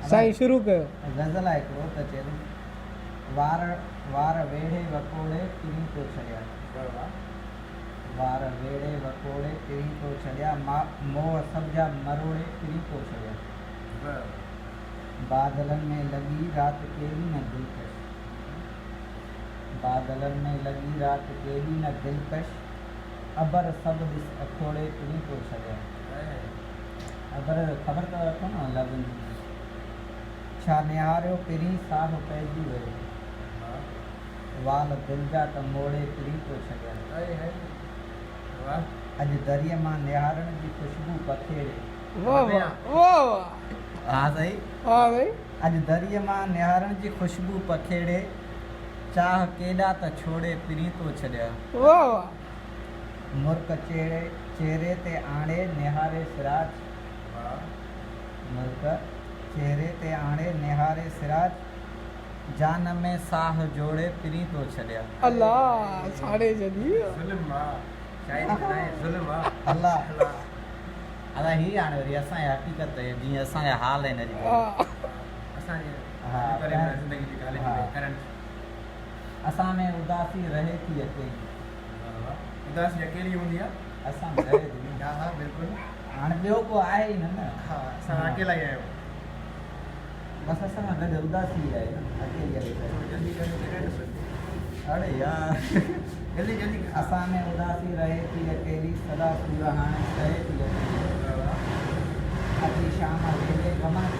साईं शुरू कयो। गज़ल आहे हिकिड़ो त चए वार वार वेड़े वकोड़े किरी तो छॾिया, वार वेड़े वकोड़े किरी तो छॾिया, मोह सब जा मरोड़े किरी तो छॾिया, बादलनि में लॻी राति कहिड़ी न दिलकश, बादलनि में लॻी राति कहिड़ी न दिलकश, अबर सभु ॾिस अखोड़े किरी तो छॾिया। अबर ख़बर अथव रखो न लॻनि छा निहारियो पिरी साह पइजी वियो, वाल दिलि जा त मोड़े किरी तो छॾिया। अॼु दरीअ मां निहारण जी ख़ुशबू पखेड़े, हा साईं, अॼु दरीअ मां निहारण जी ख़ुशबू पखेड़े, चाह केॾा त छोड़े पिरी तो छॾिया। मुर्क चेहरे ते आणे निहारे सिराज, मुर्क चेहरे ते आणे निहारे सिराज, जान में साह जोड़े पिरी तो छॾिया। अल्लाह साड़े जदी अल्लाह अदा ही हाणे वरी असांजी हक़ीक़त आहे जीअं असांजा हाल आहिनि अॼुकल्ह, असां में उदासी रहे थी अकेली, उदासी अकेली हूंदी आहे, असां में रहे थी, हा बिल्कुलु, हाणे ॿियो को आहे ई न, हा असां अकेला ई आहियूं, बसि असां सां गॾु उदासी आहे न, अकेली जल्दी अड़े यार जल्दी जल्दी असां में उदासी रहे थी अकेली, सदा सूरहाणे रहे थी अकेली, अॼु शाम वेले गमा